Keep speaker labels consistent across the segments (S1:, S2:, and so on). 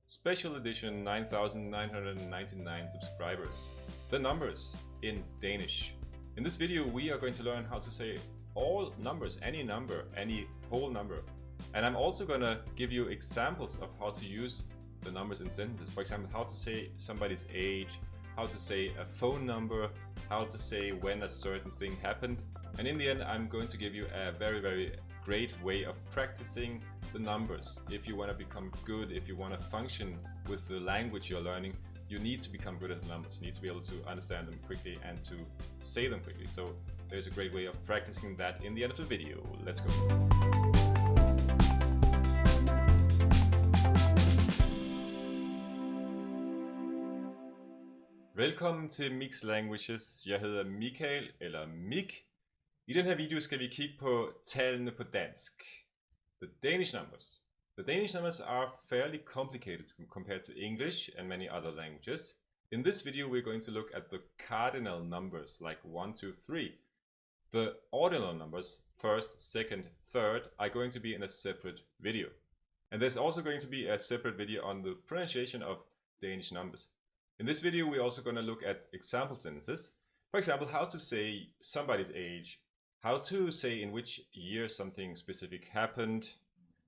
S1: Special edition 9,999 subscribers. The numbers in Danish. In this video we are going to learn how to say all numbers, any number, any whole number. And I'm also going to give you examples of how to use the numbers in sentences. For example, how to say somebody's age, how to say a phone number, how to say when a certain thing happened. And in the end I'm going to give you a very great way of practicing the numbers. If you want to become good, if you want to function with the language you're learning, you need to become good at the numbers. You need to be able to understand them quickly and to say them quickly. So there's a great way of practicing that in the end of the video. Let's go. Velkommen til Mix Languages. Jeg hedder Michael, eller Mik. I den her video skal vi kigge på tallene på dansk. The Danish numbers. The Danish numbers are fairly complicated compared to English and many other languages. In this video we're going to look at the cardinal numbers like 1, 2, 3. The ordinal numbers, first, second, third, are going to be in a separate video. And there's also going to be a separate video on the pronunciation of Danish numbers. In this video we're also going to look at example sentences. For example, how to say somebody's age, how to say in which year something specific happened,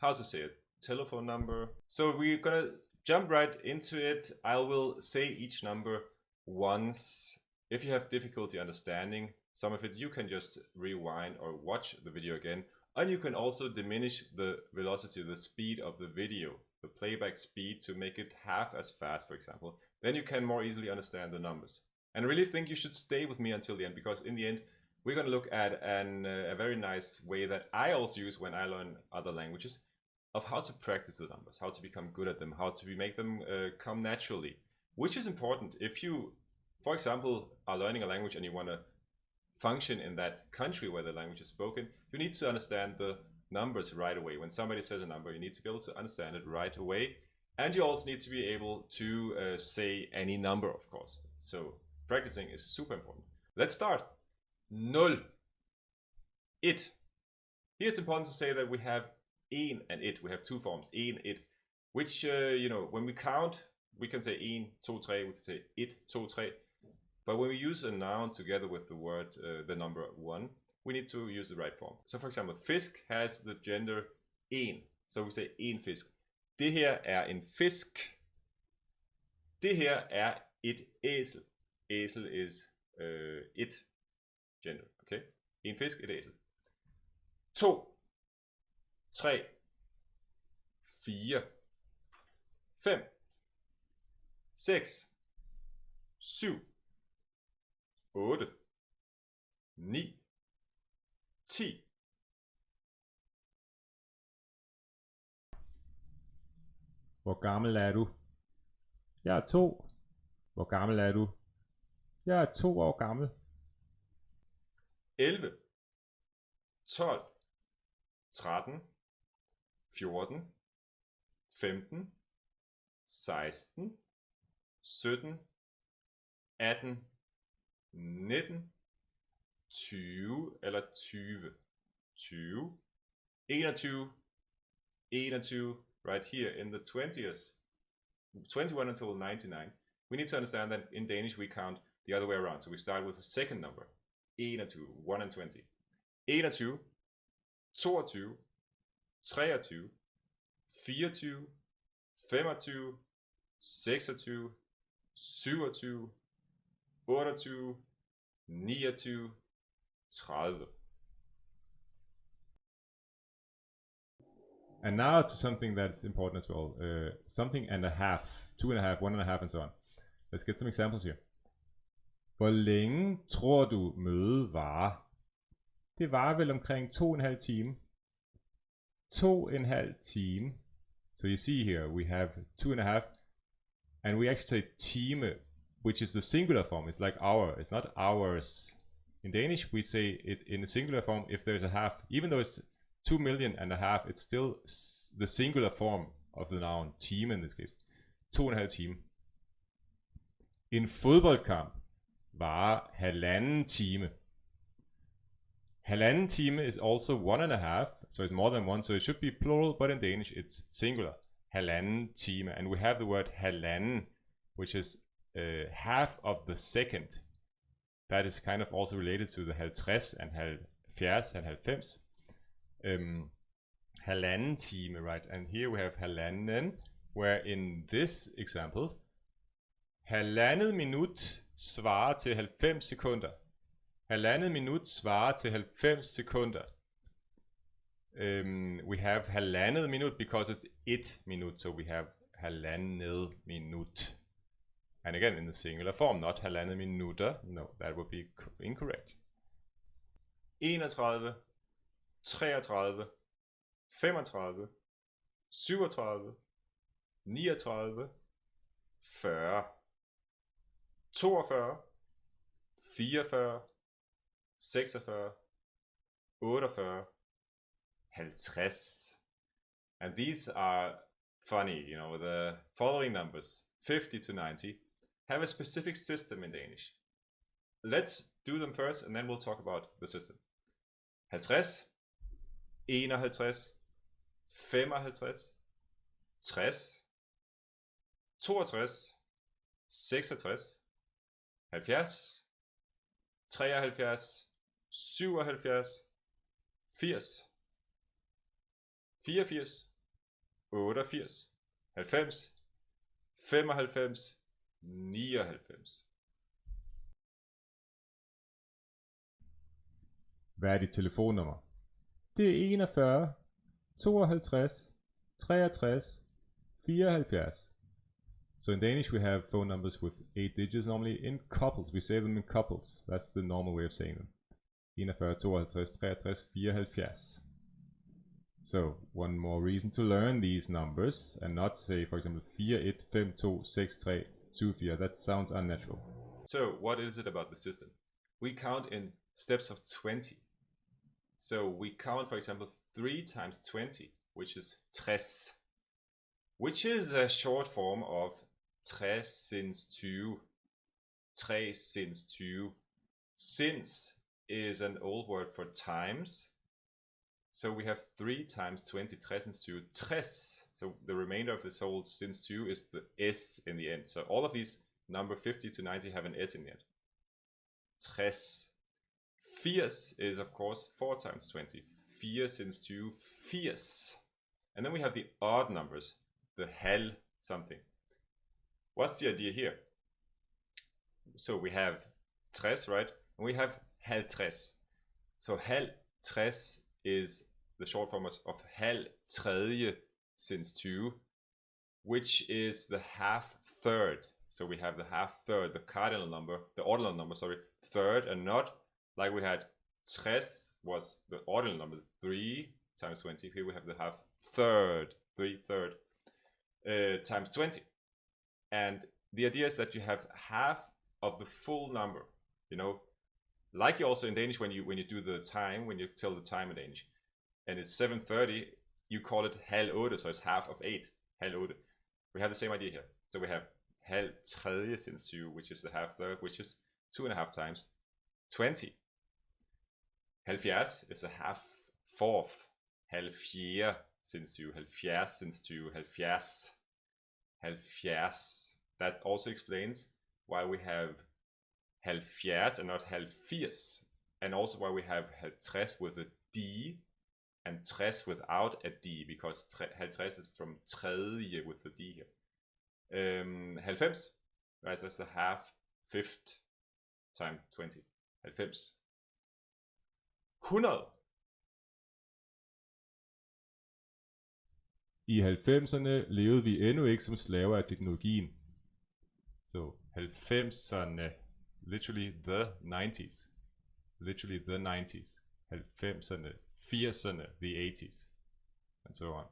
S1: how to say a telephone number. So we're gonna jump right into it. I will say each number once. If you have difficulty understanding some of it, you can just rewind or watch the video again. And you can also diminish the velocity, the speed of the video, the playback speed, to make it half as fast, for example. Then you can more easily understand the numbers. And I really think you should stay with me until the end, because in the end we're going to look at a very nice way that I also use when I learn other languages, of how to practice the numbers, how to become good at them, how to make them come naturally. Which is important if you, for example, are learning a language and you want to function in that country where the language is spoken. You need to understand the numbers right away. When somebody says a number, you need to be able to understand it right away. And you also need to be able to say any number, of course. So practicing is super important. Let's start. 0. It. Here it's important to say that we have en and it. We have two forms, en, it, which, when we count, we can say en, to, tre, we can say it, to, tre. But when we use a noun together with the word, the number 1, we need to use the right form. So for example, fisk has the gender en. So we say en fisk. Det her en fisk. Det her et æsel. Æsel is it gender. Okay? En fisk, et æsel. 2, 3, 4, 5, 6, 7, 8, 9, 10.
S2: Hvor gammel er du? Jeg er 2. Hvor gammel er du? Jeg er 2 år gammel.
S1: 11, 12, 13, 14, 15, 16, 17, 18, 19, 20 eller 20, 20, 21, 21, right here in the 20s, 21 until 99. We need to understand that in Danish we count the other way around. So we start with the second number, 21, 1 and 20. 21, 22, 23, 24, 25, 26, 27, 28, 29, 30.
S2: And now to something that's important as well. Something and a half, 2.5, 1.5 and so on. Let's get some examples here. Hvor længe tror du mødet varer? Det varer vel omkring 2,5 time. 2,5 time. So you see here we have 2.5, and we actually say time, which is the singular form. It's like hour. It's not hours. In Danish we say it in the singular form if there's a half. Even though it's 2 million and a half, it's still the singular form of the noun, time in this case. 2,5 time. En fodboldkamp varer 1,5 time. 1,5 time is also 1.5, so it's more than one, so it should be plural, but in Danish it's singular. halvanden time, and we have the word halvanden, which is half of the second. That is kind of also related to the 50 and 70 and 90. Halvanden time, right? And here we have halvanden, where in this example, halvandet minut svarer til 90 sekunder. Halvandet minut svarer til 90 sekunder. We have halvandet minut because it's 1 minute, so we have halvandet minut. And again, in the singular form, not halvandet minutter. No, that would be incorrect.
S1: 31, 33, 35, 37, 39, 40, 42, 44, 46, 48, 50. And these are funny, you know, the following numbers, 50 to 90, have a specific system in Danish. Let's do them first and then we'll talk about the system. 50, 51, 55, 60, 62, 66, 70, 73, 77, 80, 84, 88, 90, 95, 99.
S2: Hvad er dit telefonnummer? Det er 41 52 63 74. So in Danish we have phone numbers with 8 digits, normally in couples. We say them in couples. That's the normal way of saying them. 41 52 63 74. So one more reason to learn these numbers and not say, for example, 41 52 63 24. That sounds unnatural.
S1: So what is it about the system? We count in steps of 20. So we count, for example, 3 times 20, which is 60, which is a short form of 3 since 2. 3 since 2. Since is an old word for times. So we have 3 times 20, 3 since 2, 30. So the remainder of this whole since 2 is the S in the end. So all of these number 50 to 90 have an S in the end. 30. 80 is of course 4 times 20. 4 since 2, 80. And then we have the odd numbers, the halv something. What's the idea here? So we have 60, right? And we have halv 60. So halv 60 is the short form of halv tredje since 2, which is the half third. So we have the half third, the cardinal number, the ordinal number, sorry, third, and not like we had 60 was the ordinal number, 3 times 20. Here we have the half third, 3/3 times 20. And the idea is that you have half of the full number, you know, like you also in Danish when you do the time, when you tell the time in Danish, and it's 7:30, you call it halv 8, so it's half of 8, halv 8. We have the same idea here. So we have halv tredje since 2, which is the half third, which is 2.5 times 20. 70 is a half fourth. Halv fjerde since 2, 70 since 2, 70. 70. That also explains why we have 70 and not 80, and also why we have 50 with a D and 60 without a D, because 50 is from tredje with the D here. 90, right, that's the half fifth time 20. 90. 100.
S2: I 90'erne levede vi endnu ikke som slaver af teknologien.
S1: So 90'erne, literally the 90s. Literally the 90s. 90'erne, 80'erne, the 80s. And so on.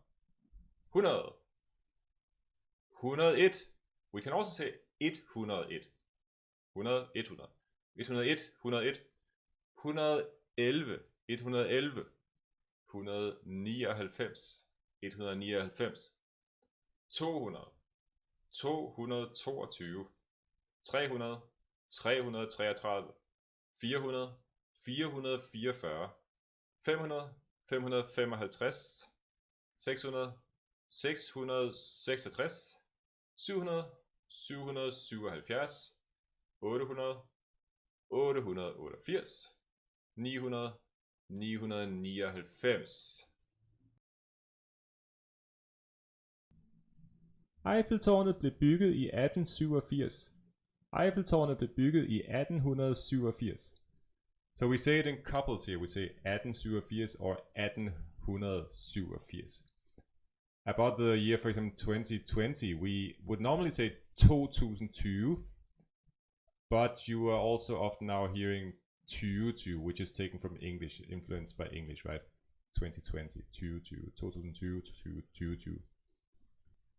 S1: 100. 101. We can also say 101. 100, 100. 101, 101. 111, 111. 199, 199. 200, 222. 300, 333. 400, 444. 500, 555. 600, 666, 700, 777, 800, 888, 900, 999.
S2: Eiffeltårnet blev bygget i 1887. Eiffeltårnet blev bygget i 1887. So we say it in couples here. We say 1887 or 1887. About the year, for example, 2020, we would normally say 2002, but you are also often now hearing 20, which is taken from English, influenced by English, right? 2020, 2002, 2002.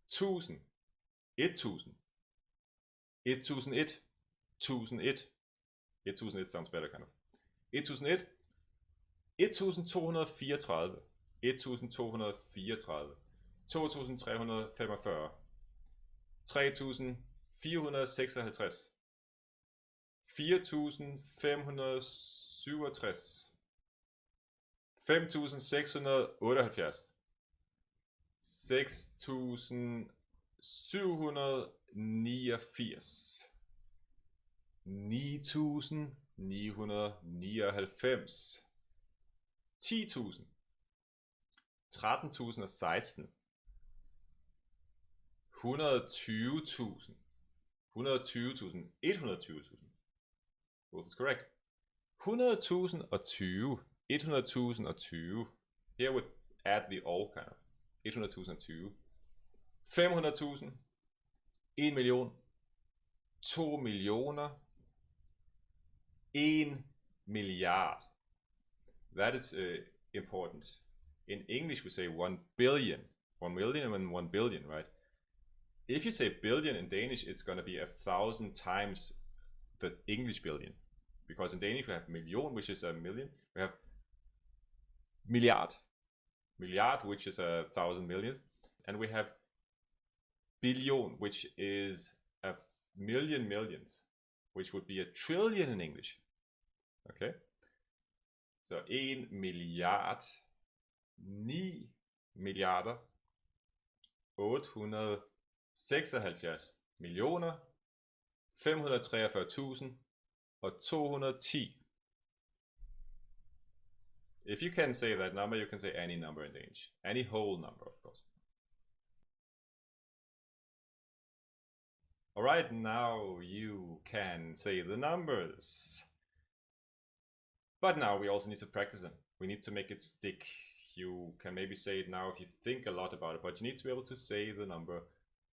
S1: 1000, 1000, 1001, 1001. 1001 sounds better, kind of. 1001, 1234, 1234, 2345, 3456, 4567, 5678, 6789, 9999, 10.000, 13.016, 120.000, 120.000, 120.000. Both is correct. 100.020, 100.020. Here we add the all kind of. 100.020. 500.000, 1 million, 2 millioner, 1 milliard. That is important. In English we say 1 billion. 1 million and 1 billion, right? If you say billion in Danish, it's going to be 1,000 times the English billion. Because in Danish we have million, which is a million. We have milliard. Milliard, which is 1,000 millions. And we have billion, which is a million millions, which would be a trillion in English. Okay? Så 1 milliard, 9 milliarder, 876 millioner, 543.000 og 210. If you can say that number, you can say any number in Danish. Any whole number, of course. Alright, now you can say the numbers. But now we also need to practice them. We need to make it stick. You can maybe say it now if you think a lot about it, but you need to be able to say the number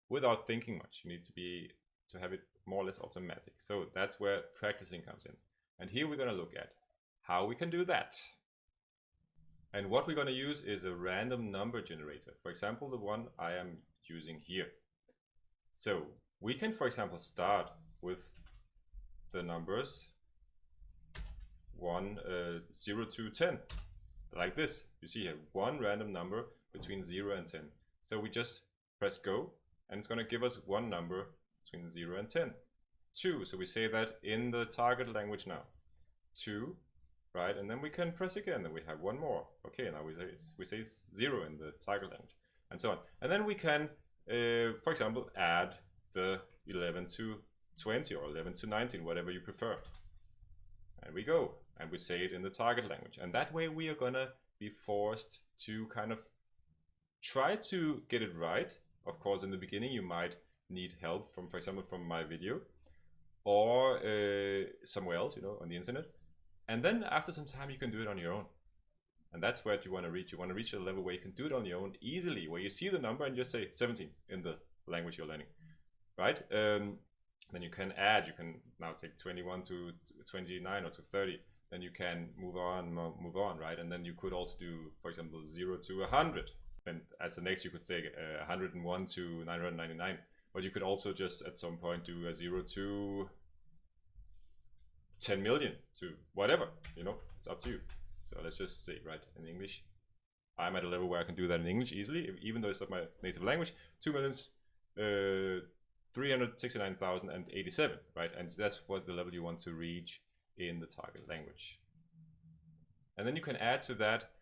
S1: without thinking much. You need to have it more or less automatic. So that's where practicing comes in. And here we're going to look at how we can do that. And what we're going to use is a random number generator. For example, the one I am using here. So we can, for example, start with the numbers 0 to 10. Like this. You see here, one random number between 0 and 10. So we just press go, and it's going to give us one number between 0 and 10. 2. So we say that in the target language now. 2. Right, and then we can press again, and we have one more. Okay, now we say 0 in the target language, and so on. And then we can, for example, add the 11 to 20 or 11 to 19, whatever you prefer. And we go, and we say it in the target language. And that way we are gonna be forced to kind of try to get it right. Of course, in the beginning you might need help from, for example, from my video, or somewhere else, you know, on the internet. And then after some time you can do it on your own. And that's what you want to reach. You want to reach a level where you can do it on your own easily, where you see the number and just say 17 in the language you're learning, right? Then you can add, you can now take 21 to 29 or to 30. Then you can move on, right? And then you could also do, for example, 0 to 100. And as the next you could say 101 to 999. But you could also just at some point do a 0 to 10 million to whatever, you know, it's up to you. So let's just say, right, in English, I'm at a level where I can do that in English easily, even though it's not my native language. 2,369,087, right? And that's what the level you want to reach in the target language. And then you can add to that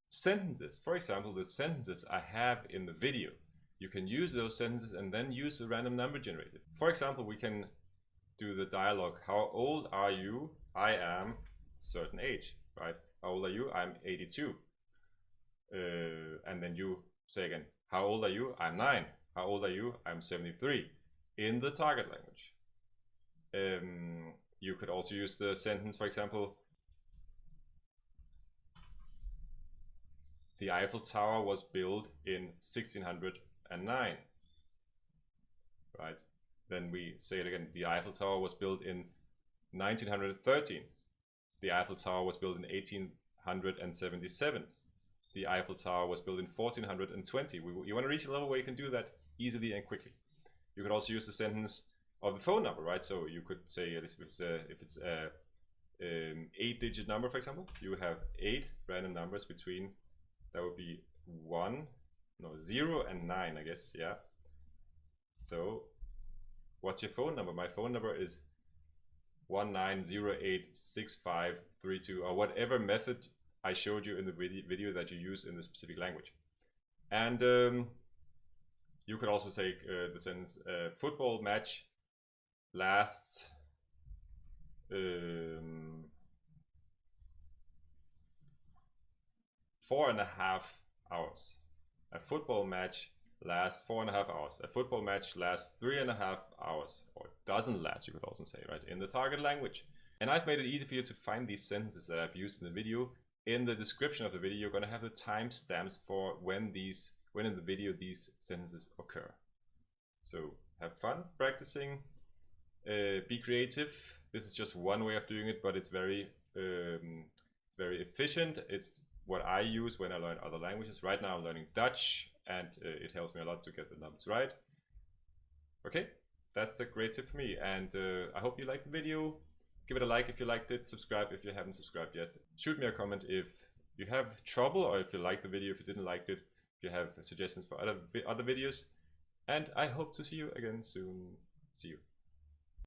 S1: sentences. For example, the sentences I have in the video. You can use those sentences and then use a random number generator. For example, we can do the dialogue. How old are you? I am certain age, right? How old are you? I'm 82. And then you say again, how old are you? I'm 9. How old are you? I'm 73. In the target language. You could also use the sentence, for example, the Eiffel Tower was built in 1609, right? Then we say it again, the Eiffel Tower was built in 1913. The Eiffel Tower was built in 1877. The Eiffel Tower was built in 1420. You want to reach a level where you can do that easily and quickly. You could also use the sentence of the phone number, right? So you could say if it's a 8-digit number, for example, you have 8 random numbers between, that would be 0 and 9, I guess, yeah. So what's your phone number? My phone number is 19086532, or whatever method I showed you in the video that you use in the specific language. And you could also say the sentence, football match lasts 4.5 hours. A football match lasts 4.5 hours. A football match lasts 3.5 hours, or doesn't last, you could also say, right, in the target language. And I've made it easy for you to find these sentences that I've used in the video. In the description of the video, you're going to have the timestamps for when in the video these sentences occur. So have fun practicing, be creative. This is just one way of doing it, but it's very efficient. It's what I use when I learn other languages. Right now I'm learning Dutch, and it helps me a lot to get the numbers right. Okay, that's a great tip for me, and I hope you liked the video. Give it a like if you liked it, subscribe if you haven't subscribed yet. Shoot me a comment if you have trouble, or if you liked the video, if you didn't like it, if you have suggestions for other videos. And I hope to see you again soon. See you.